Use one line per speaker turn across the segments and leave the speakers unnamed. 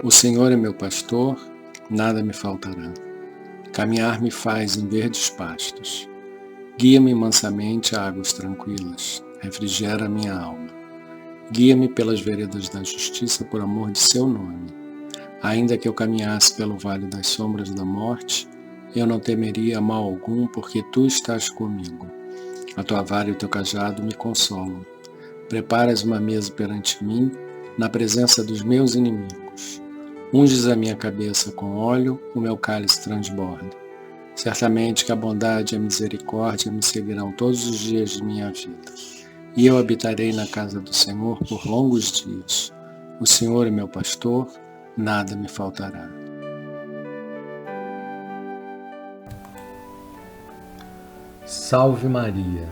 O Senhor é meu pastor, nada me faltará. Caminhar me faz em verdes pastos. Guia-me mansamente a águas tranquilas, refrigera minha alma. Guia-me pelas veredas da justiça por amor de seu nome. Ainda que eu caminhasse pelo vale das sombras da morte, eu não temeria mal algum, porque tu estás comigo. A tua vara e o teu cajado me consolam. Preparas uma mesa perante mim, na presença dos meus inimigos. Unges a minha cabeça com óleo, o meu cálice transborda. Certamente que a bondade e a misericórdia me seguirão todos os dias de minha vida. E eu habitarei na casa do Senhor por longos dias. O Senhor é meu pastor, nada me faltará.
Salve Maria,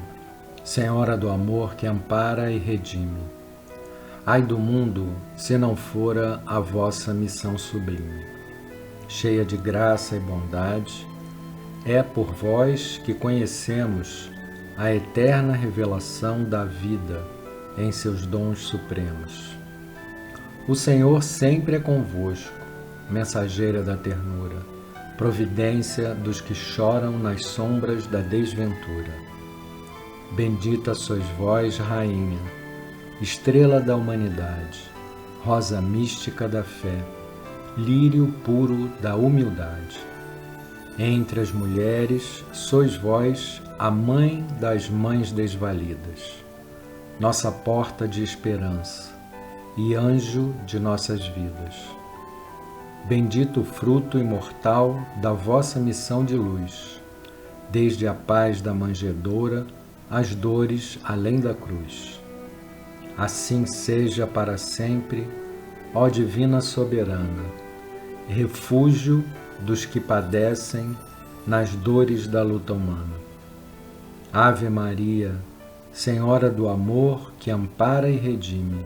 Senhora do amor que ampara e redime. Ai do mundo, se não fora a vossa missão sublime. Cheia de graça e bondade, é por vós que conhecemos a eterna revelação da vida em seus dons supremos. O Senhor sempre é convosco, mensageira da ternura, providência dos que choram nas sombras da desventura. Bendita sois vós, Rainha, estrela da humanidade, rosa mística da fé, lírio puro da humildade. Entre as mulheres, sois vós a mãe das mães desvalidas, nossa porta de esperança e anjo de nossas vidas. Bendito o fruto imortal da vossa missão de luz, desde a paz da manjedoura às dores além da cruz. Assim seja para sempre, ó Divina Soberana, refúgio dos que padecem nas dores da luta humana. Ave Maria, Senhora do amor que ampara e redime,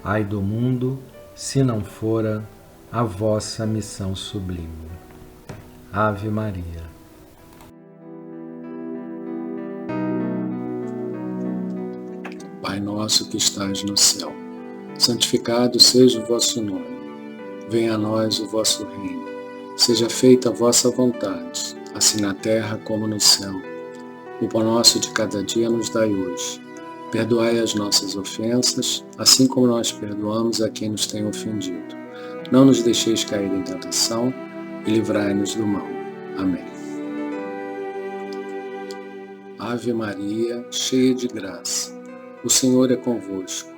ai do mundo, se não fora a vossa missão sublime. Ave Maria.
Pai nosso que estás no céu, santificado seja o vosso nome. Venha a nós o vosso reino. Seja feita a vossa vontade, assim na terra como no céu. O pão nosso de cada dia nos dai hoje. Perdoai as nossas ofensas, assim como nós perdoamos a quem nos tem ofendido. Não nos deixeis cair em tentação e livrai-nos do mal. Amém. Ave Maria, cheia de graça, o Senhor é convosco.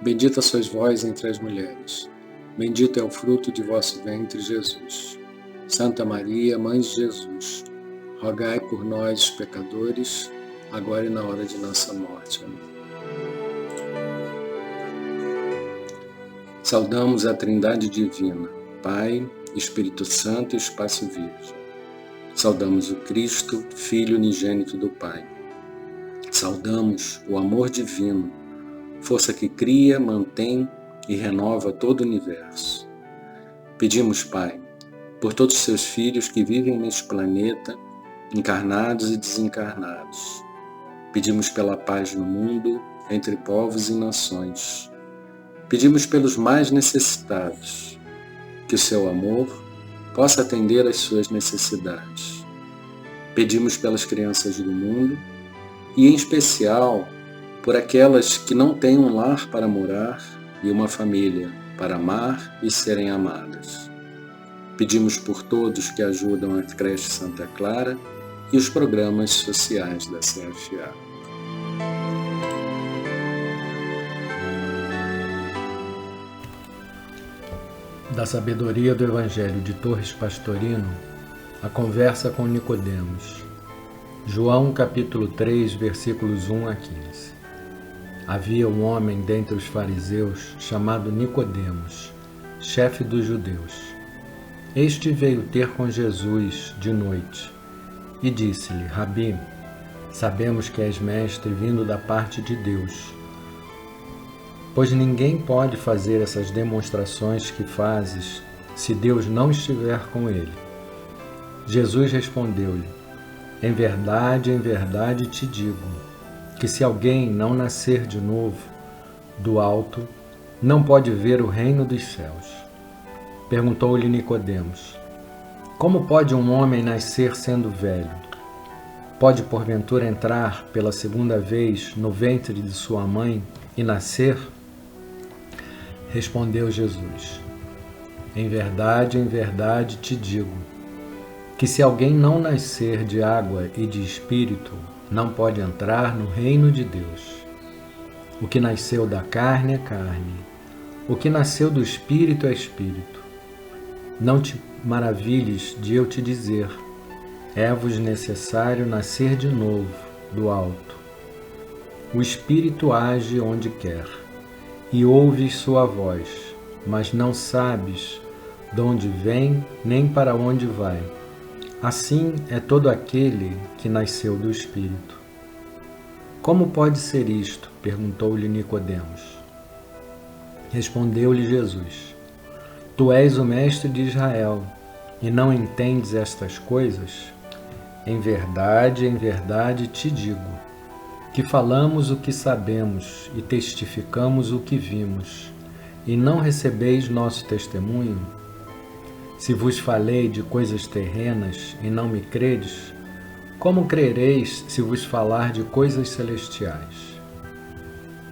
Bendita sois vós entre as mulheres. Bendito é o fruto de vosso ventre, Jesus. Santa Maria, Mãe de Jesus, rogai por nós, pecadores, agora e na hora de nossa morte. Amém. Saudamos a Trindade Divina, Pai, Espírito Santo e Espaço Virgem. Saudamos o Cristo, Filho unigênito do Pai. Saudamos o amor divino, força que cria, mantém e renova todo o universo. Pedimos, Pai, por todos os seus filhos que vivem neste planeta, encarnados e desencarnados. Pedimos pela paz no mundo, entre povos e nações. Pedimos pelos mais necessitados, que o seu amor possa atender às suas necessidades. Pedimos pelas crianças do mundo e, em especial, por aquelas que não têm um lar para morar e uma família para amar e serem amadas. Pedimos por todos que ajudam a Creche Santa Clara e os programas sociais da CFA.
Da sabedoria do Evangelho de Torres Pastorino, a conversa com Nicodemos. João capítulo 3, versículos 1 a 15. Havia um homem dentre os fariseus chamado Nicodemos, chefe dos judeus. Este veio ter com Jesus de noite e disse-lhe: Rabi, sabemos que és mestre vindo da parte de Deus, pois ninguém pode fazer essas demonstrações que fazes se Deus não estiver com ele. Jesus respondeu-lhe: em verdade te digo, que se alguém não nascer de novo, do alto, não pode ver o reino dos céus. perguntou-lhe Nicodemos: como pode um homem nascer sendo velho? Pode porventura entrar pela segunda vez no ventre de sua mãe e nascer? Respondeu Jesus: em verdade te digo, que se alguém não nascer de água e de espírito, não pode entrar no reino de Deus. O que nasceu da carne é carne, o que nasceu do espírito é espírito. Não te maravilhes de eu te dizer: é-vos necessário nascer de novo, do alto. O Espírito age onde quer, e ouves sua voz, mas não sabes de onde vem nem para onde vai. Assim é todo aquele que nasceu do Espírito. Como pode ser isto? Perguntou-lhe Nicodemos. Respondeu-lhe Jesus: tu és o mestre de Israel, e não entendes estas coisas? Em verdade te digo, que falamos o que sabemos e testificamos o que vimos, e não recebeis nosso testemunho? Se vos falei de coisas terrenas e não me credes, como crereis se vos falar de coisas celestiais?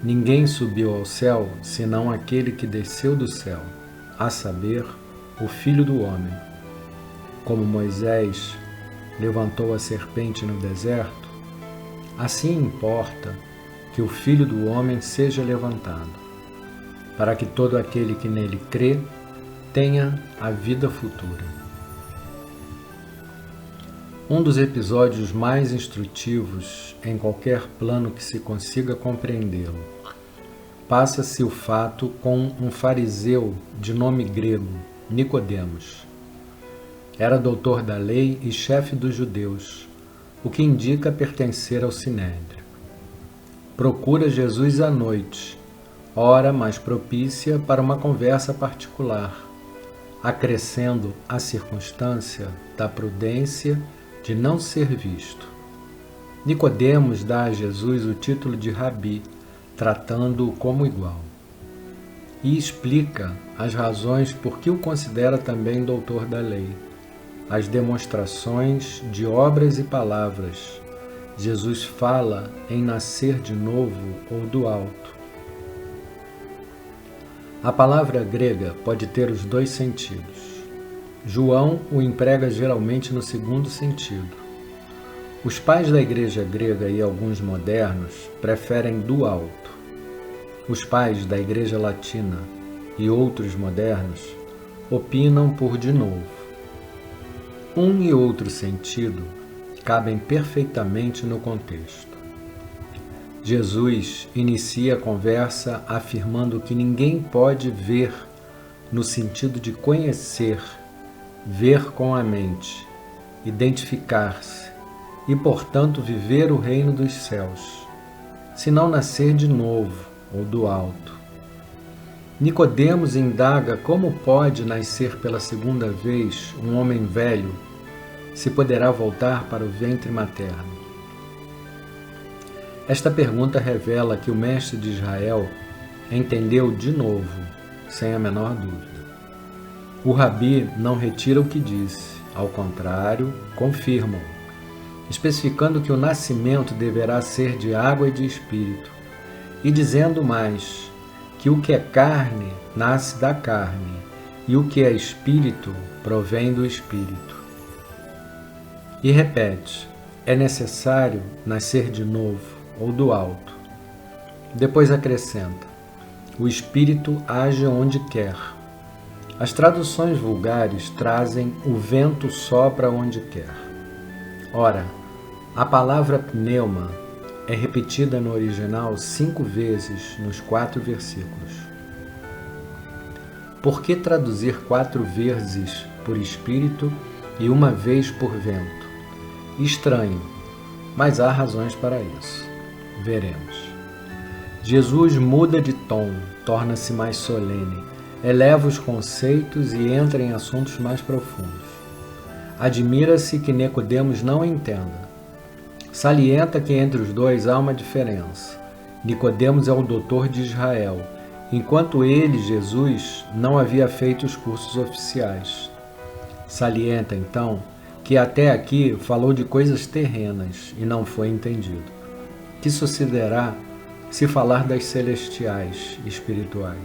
Ninguém subiu ao céu, senão aquele que desceu do céu, a saber, o Filho do Homem. Como Moisés levantou a serpente no deserto, assim importa que o Filho do Homem seja levantado, para que todo aquele que nele crê tenha a vida futura. Um dos episódios mais instrutivos em qualquer plano que se consiga compreendê-lo. Passa-se o fato com um fariseu de nome grego, Nicodemos. Era doutor da lei e chefe dos judeus, o que indica pertencer ao Sinédrio. Procura Jesus à noite, hora mais propícia para uma conversa particular, acrescendo a circunstância da prudência de não ser visto. Nicodemos dá a Jesus o título de Rabi, tratando-o como igual, e explica as razões por que o considera também doutor da lei. As demonstrações de obras e palavras. Jesus fala em nascer de novo ou do alto. A palavra grega pode ter os dois sentidos. João o emprega geralmente no segundo sentido. Os pais da igreja grega e alguns modernos preferem do alto. Os pais da igreja latina e outros modernos opinam por de novo. Um e outro sentido cabem perfeitamente no contexto. Jesus inicia a conversa afirmando que ninguém pode ver no sentido de conhecer, ver com a mente, identificar-se e, portanto, viver o reino dos céus, se não nascer de novo ou do alto. Nicodemos indaga como pode nascer pela segunda vez um homem velho, se poderá voltar para o ventre materno. Esta pergunta revela que o mestre de Israel entendeu de novo, sem a menor dúvida. O Rabi não retira o que disse, ao contrário, confirma-o, especificando que o nascimento deverá ser de água e de espírito, e dizendo mais, que o que é carne nasce da carne, e o que é espírito provém do espírito. E repete, é necessário nascer de novo, ou do alto. Depois acrescenta, o espírito age onde quer. As traduções vulgares trazem o vento sopra onde quer. Ora, a palavra pneuma é repetida no original 5 vezes nos 4 versículos. Por que traduzir 4 vezes por espírito e 1 vez por vento? Estranho, mas há razões para isso. Veremos. Jesus muda de tom, torna-se mais solene, eleva os conceitos e entra em assuntos mais profundos. Admira-se que Nicodemos não entenda. Salienta que entre os dois há uma diferença. Nicodemos é o doutor de Israel enquanto ele, Jesus, não havia feito os cursos oficiais. Salienta, então, que até aqui falou de coisas terrenas e não foi entendido. Que sucederá se falar das celestiais, espirituais?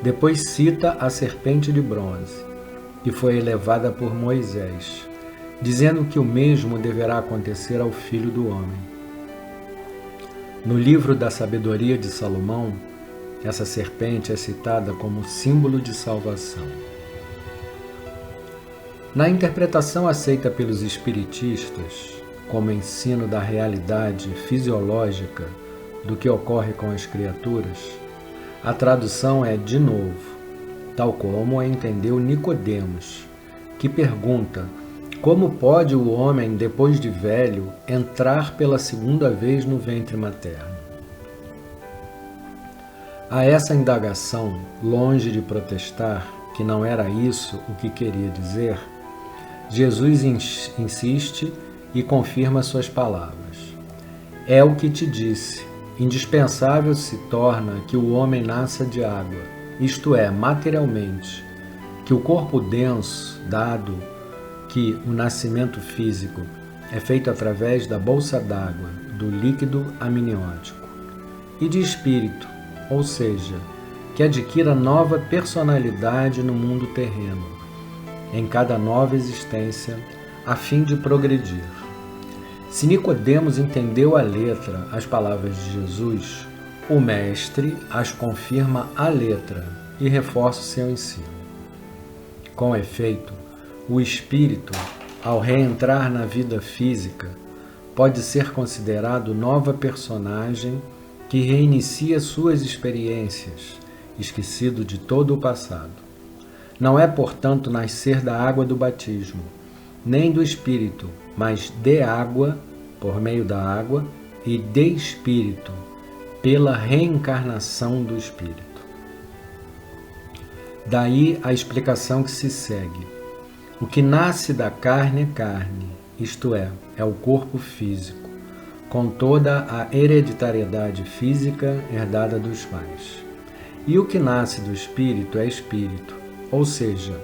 Depois cita a serpente de bronze, que foi elevada por Moisés, dizendo que o mesmo deverá acontecer ao Filho do Homem. No livro da Sabedoria de Salomão, essa serpente é citada como símbolo de salvação. Na interpretação aceita pelos espiritistas, como ensino da realidade fisiológica do que ocorre com as criaturas, a tradução é de novo, tal como a entendeu Nicodemos, que pergunta como pode o homem, depois de velho, entrar pela segunda vez no ventre materno. A essa indagação, longe de protestar que não era isso o que queria dizer, Jesus insiste e confirma suas palavras. É o que te disse, indispensável se torna que o homem nasça de água, isto é, materialmente, que o corpo denso, dado que o nascimento físico é feito através da bolsa d'água, do líquido amniótico, e de espírito, ou seja, que adquira nova personalidade no mundo terreno, em cada nova existência, a fim de progredir. Se Nicodemos entendeu à letra as palavras de Jesus, o Mestre as confirma à letra e reforça o seu ensino. Com efeito, o espírito, ao reentrar na vida física, pode ser considerado nova personagem que reinicia suas experiências, esquecido de todo o passado. Não é, portanto, nascer da água do batismo, nem do espírito, mas de água, por meio da água, e de espírito, pela reencarnação do espírito. Daí a explicação que se segue. O que nasce da carne é carne, isto é o corpo físico, com toda a hereditariedade física herdada dos pais. E o que nasce do espírito é espírito, ou seja,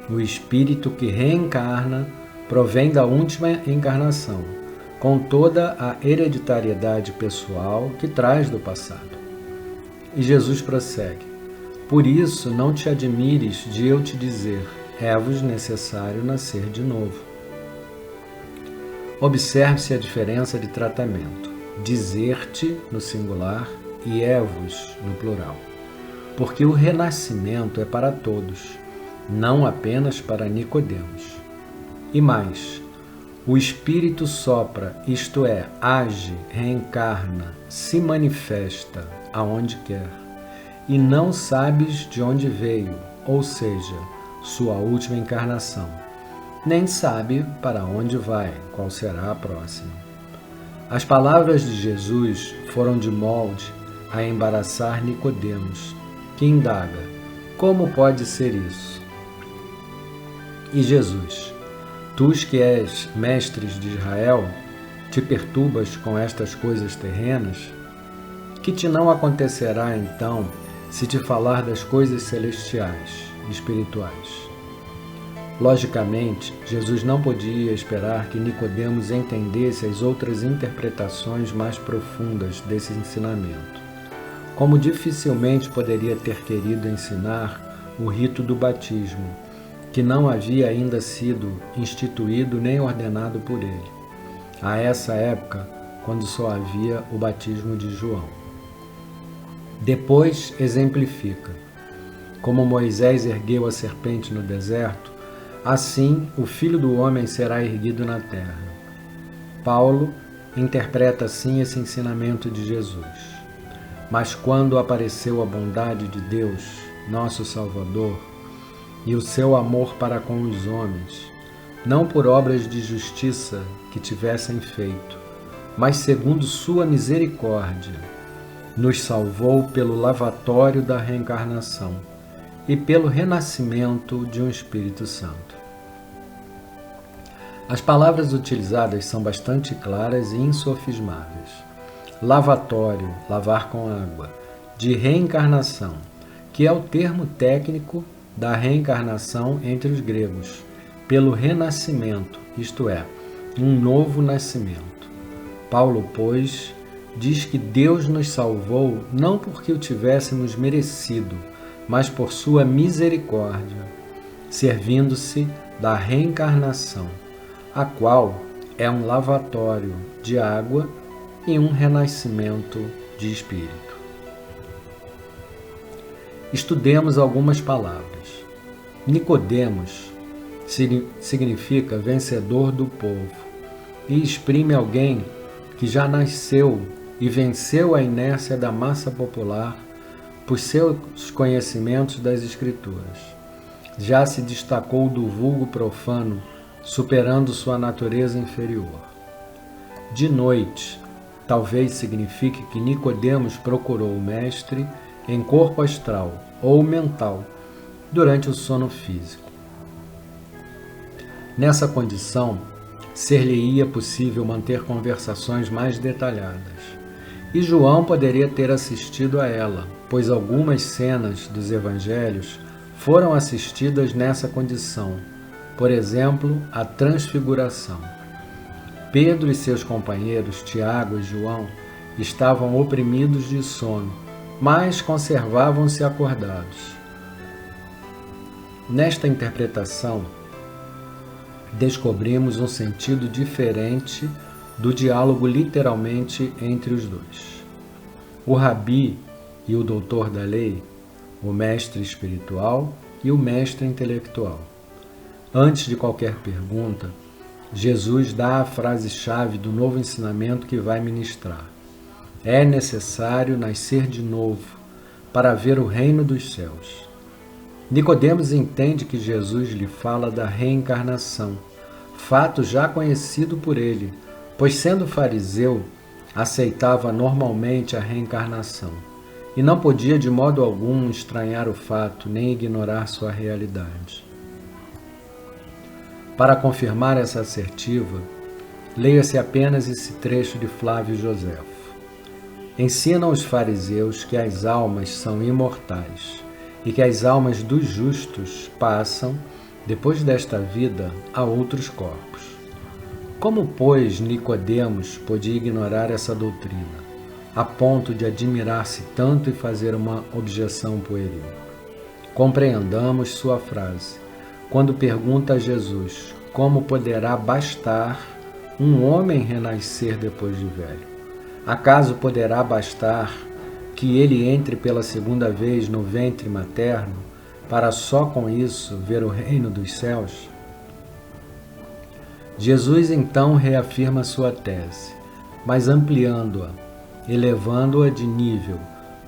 o espírito que reencarna provém da última encarnação, com toda a hereditariedade pessoal que traz do passado. E Jesus prossegue: por isso não te admires de eu te dizer, é-vos necessário nascer de novo. Observe-se a diferença de tratamento, dizer-te no singular e é-vos no plural, porque o renascimento é para todos, não apenas para Nicodemos. E mais, o Espírito sopra, isto é, age, reencarna, se manifesta aonde quer, e não sabes de onde veio, ou seja, sua última encarnação, nem sabe para onde vai, qual será a próxima. As palavras de Jesus foram de molde a embaraçar Nicodemos, que indaga: como pode ser isso? E Jesus: tu que és mestres de Israel, te perturbas com estas coisas terrenas? Que te não acontecerá então se te falar das coisas celestiais, espirituais? Logicamente, Jesus não podia esperar que Nicodemos entendesse as outras interpretações mais profundas desse ensinamento, como dificilmente poderia ter querido ensinar o rito do batismo, que não havia ainda sido instituído nem ordenado por ele, a essa época, quando só havia o batismo de João. Depois exemplifica: como Moisés ergueu a serpente no deserto, assim o Filho do Homem será erguido na terra. Paulo interpreta assim esse ensinamento de Jesus. Mas quando apareceu a bondade de Deus, nosso Salvador, e o seu amor para com os homens, não por obras de justiça que tivessem feito, mas segundo sua misericórdia, nos salvou pelo lavatório da reencarnação e pelo renascimento de um Espírito Santo. As palavras utilizadas são bastante claras e insofismáveis. Lavatório, lavar com água, de reencarnação, que é o termo técnico da reencarnação entre os gregos, pelo renascimento, isto é, um novo nascimento. Paulo, pois, diz que Deus nos salvou não porque o tivéssemos merecido, mas por sua misericórdia, servindo-se da reencarnação, a qual é um lavatório de água e um renascimento de espírito. Estudemos algumas palavras. Nicodemos significa vencedor do povo e exprime alguém que já nasceu e venceu a inércia da massa popular por seus conhecimentos das Escrituras. Já se destacou do vulgo profano, superando sua natureza inferior. De noite, talvez signifique que Nicodemos procurou o Mestre em corpo astral ou mental durante o sono físico. Nessa condição, ser-lhe-ia possível manter conversações mais detalhadas. E João poderia ter assistido a ela, pois algumas cenas dos evangelhos foram assistidas nessa condição, por exemplo, a transfiguração. Pedro e seus companheiros, Tiago e João, estavam oprimidos de sono, mas conservavam-se acordados. Nesta interpretação, descobrimos um sentido diferente do diálogo literalmente entre os dois. O rabi e o doutor da lei, o mestre espiritual e o mestre intelectual. Antes de qualquer pergunta, Jesus dá a frase-chave do novo ensinamento que vai ministrar. É necessário nascer de novo para ver o reino dos céus. Nicodemos entende que Jesus lhe fala da reencarnação, fato já conhecido por ele, pois sendo fariseu, aceitava normalmente a reencarnação e não podia de modo algum estranhar o fato nem ignorar sua realidade. Para confirmar essa assertiva, leia-se apenas esse trecho de Flávio Joséfo. Ensina aos fariseus que as almas são imortais e que as almas dos justos passam, depois desta vida, a outros corpos. Como, pois, Nicodemos podia ignorar essa doutrina, a ponto de admirar-se tanto e fazer uma objeção pueril? Compreendamos sua frase, quando pergunta a Jesus como poderá bastar um homem renascer depois de velho. Acaso poderá bastar que ele entre pela segunda vez no ventre materno, para só com isso ver o reino dos céus? Jesus então reafirma sua tese, mas ampliando-a, elevando-a de nível,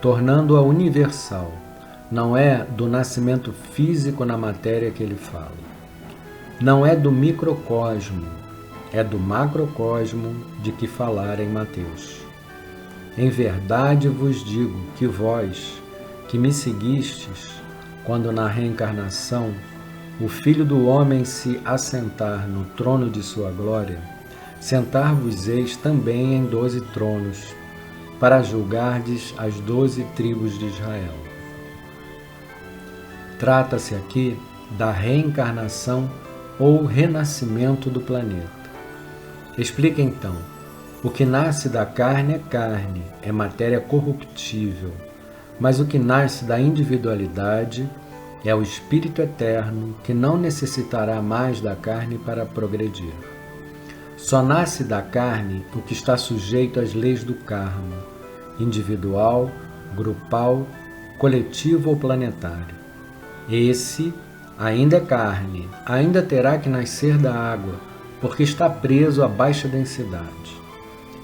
tornando-a universal. Não é do nascimento físico na matéria que ele fala. Não é do microcosmo, é do macrocosmo de que falara em Mateus. Em verdade vos digo que vós, que me seguistes, quando na reencarnação o Filho do Homem se assentar no trono de sua glória, sentar-vos-eis também em 12 tronos, para julgardes as 12 tribos de Israel. Trata-se aqui da reencarnação ou renascimento do planeta. Explica então, o que nasce da carne, é matéria corruptível, mas o que nasce da individualidade é o Espírito eterno que não necessitará mais da carne para progredir. Só nasce da carne o que está sujeito às leis do karma, individual, grupal, coletivo ou planetário. Esse ainda é carne, ainda terá que nascer da água, porque está preso à baixa densidade.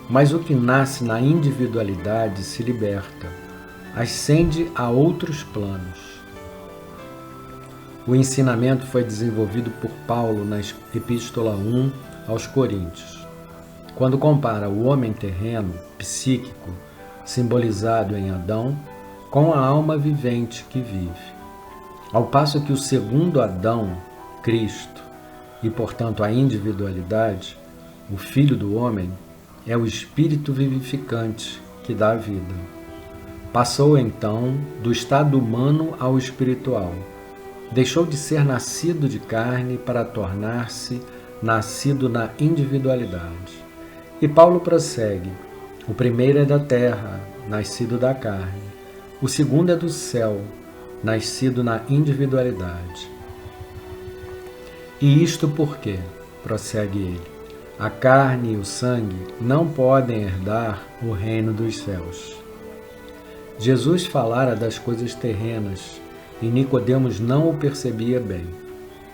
Mas o que nasce na individualidade se liberta, ascende a outros planos. O ensinamento foi desenvolvido por Paulo na Epístola 1 aos Coríntios, quando compara o homem terreno, psíquico, simbolizado em Adão, com a alma vivente que vive. Ao passo que o segundo Adão, Cristo, e portanto a individualidade, o Filho do Homem, é o Espírito vivificante que dá a vida. Passou então do estado humano ao espiritual. Deixou de ser nascido de carne para tornar-se nascido na individualidade. E Paulo prossegue: o primeiro é da terra, nascido da carne. O segundo é do céu, nascido na individualidade. E isto por quê? Prossegue ele: a carne e o sangue não podem herdar o reino dos céus. Jesus falara das coisas terrenas e Nicodemos não o percebia bem.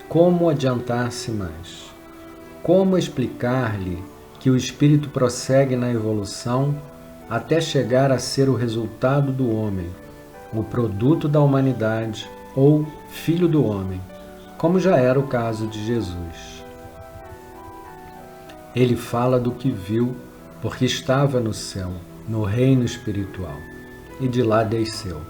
Como adiantar-se mais? Como explicar-lhe que o espírito prossegue na evolução até chegar a ser o resultado do homem, o produto da humanidade ou filho do homem, como já era o caso de Jesus? Ele fala do que viu, porque estava no céu, no reino espiritual, e de lá desceu.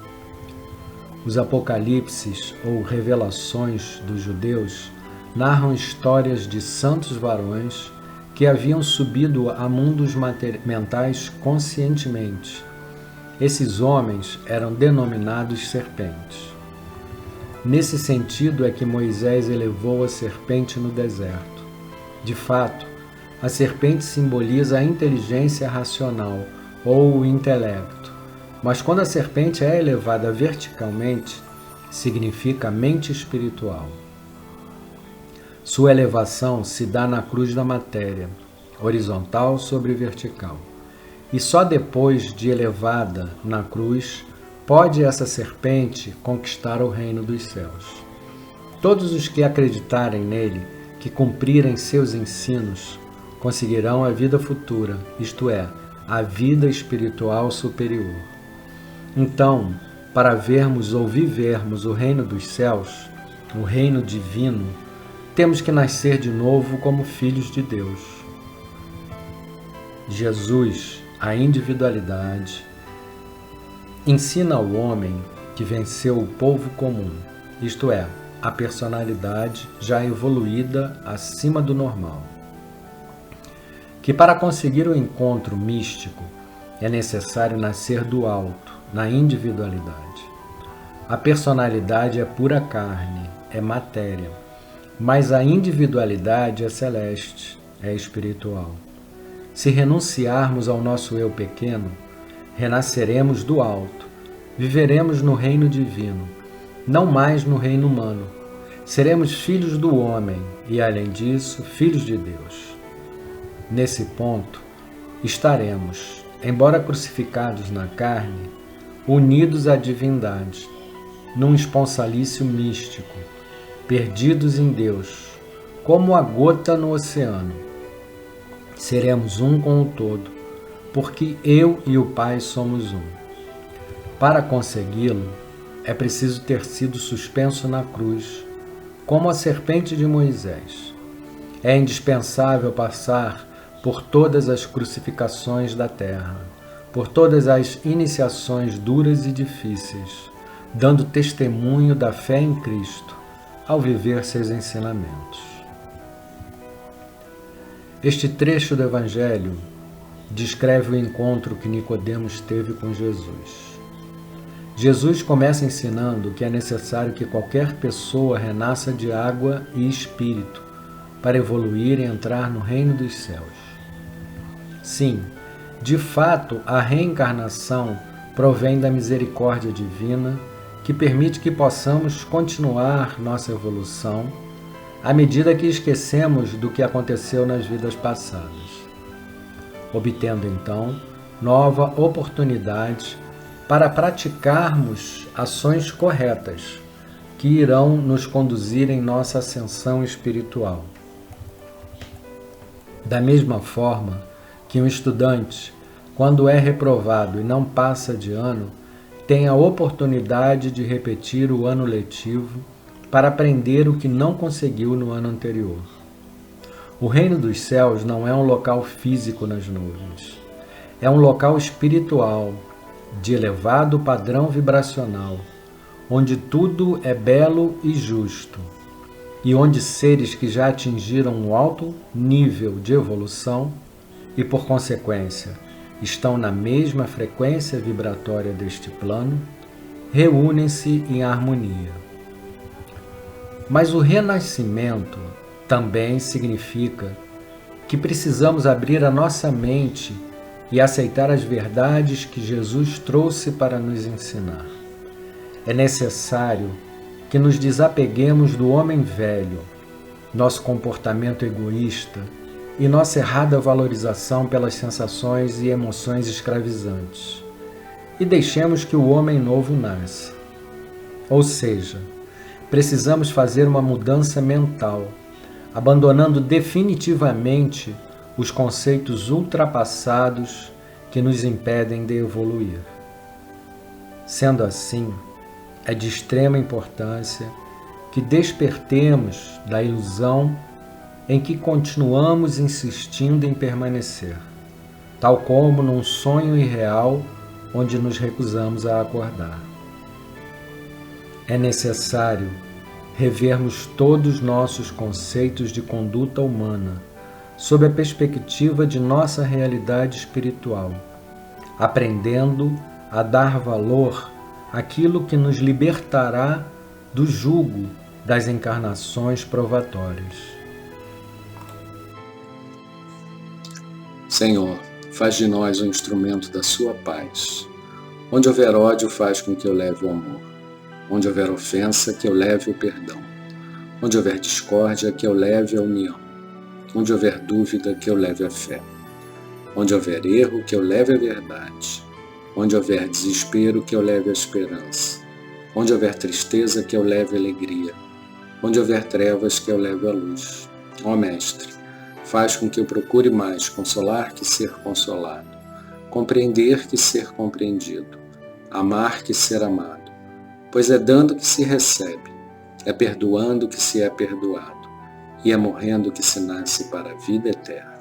Os apocalipses ou revelações dos judeus narram histórias de santos varões que haviam subido a mundos mentais conscientemente. Esses homens eram denominados serpentes. Nesse sentido é que Moisés elevou a serpente no deserto. De fato, a serpente simboliza a inteligência racional ou o intelecto, mas quando a serpente é elevada verticalmente, significa mente espiritual. Sua elevação se dá na cruz da matéria, horizontal sobre vertical. E só depois de elevada na cruz, pode essa serpente conquistar o reino dos céus. Todos os que acreditarem nele, que cumprirem seus ensinos, conseguirão a vida futura, isto é, a vida espiritual superior. Então, para vermos ou vivermos o reino dos céus, o reino divino, temos que nascer de novo como filhos de Deus. Jesus, a individualidade, ensina ao homem que venceu o povo comum, isto é, a personalidade já evoluída acima do normal, que para conseguir o encontro místico é necessário nascer do alto, na individualidade. A personalidade é pura carne, é matéria, mas a individualidade é celeste, é espiritual. Se renunciarmos ao nosso eu pequeno, renasceremos do alto, viveremos no reino divino, não mais no reino humano. Seremos filhos do homem e, além disso, filhos de Deus. Nesse ponto, estaremos, embora crucificados na carne, unidos à divindade, num esponsalício místico, perdidos em Deus, como a gota no oceano. Seremos um com o todo, porque eu e o Pai somos um. Para consegui-lo, é preciso ter sido suspenso na cruz, como a serpente de Moisés. É indispensável passar por todas as crucificações da terra, por todas as iniciações duras e difíceis, dando testemunho da fé em Cristo, ao viver seus ensinamentos. Este trecho do Evangelho descreve o encontro que Nicodemos teve com Jesus. Jesus começa ensinando que é necessário que qualquer pessoa renasça de água e espírito para evoluir e entrar no reino dos céus. Sim, de fato, a reencarnação provém da misericórdia divina que permite que possamos continuar nossa evolução à medida que esquecemos do que aconteceu nas vidas passadas, obtendo então nova oportunidade para praticarmos ações corretas que irão nos conduzir em nossa ascensão espiritual. Da mesma forma que um estudante, quando é reprovado e não passa de ano, tem a oportunidade de repetir o ano letivo para aprender o que não conseguiu no ano anterior. O reino dos céus não é um local físico nas nuvens. É um local espiritual, de elevado padrão vibracional, onde tudo é belo e justo, e onde seres que já atingiram um alto nível de evolução e, por consequência, estão na mesma frequência vibratória deste plano, reúnem-se em harmonia. Mas o renascimento também significa que precisamos abrir a nossa mente e aceitar as verdades que Jesus trouxe para nos ensinar. É necessário que nos desapeguemos do homem velho, nosso comportamento egoísta e nossa errada valorização pelas sensações e emoções escravizantes, e deixemos que o homem novo nasça. Ou seja, precisamos fazer uma mudança mental, abandonando definitivamente os conceitos ultrapassados que nos impedem de evoluir. Sendo assim, é de extrema importância que despertemos da ilusão em que continuamos insistindo em permanecer, tal como num sonho irreal onde nos recusamos a acordar. É necessário revermos todos os nossos conceitos de conduta humana sob a perspectiva de nossa realidade espiritual, aprendendo a dar valor àquilo que nos libertará do jugo das encarnações provatórias.
Senhor, faz de nós um instrumento da sua paz. Onde houver ódio, faz com que eu leve o amor. Onde houver ofensa, que eu leve o perdão. Onde houver discórdia, que eu leve a união. Onde houver dúvida, que eu leve a fé. Onde houver erro, que eu leve a verdade. Onde houver desespero, que eu leve a esperança. Onde houver tristeza, que eu leve a alegria. Onde houver trevas, que eu leve a luz. Ó Mestre, faz com que eu procure mais consolar que ser consolado, compreender que ser compreendido, amar que ser amado, pois é dando que se recebe, é perdoando que se é perdoado, e é morrendo que se nasce para a vida eterna.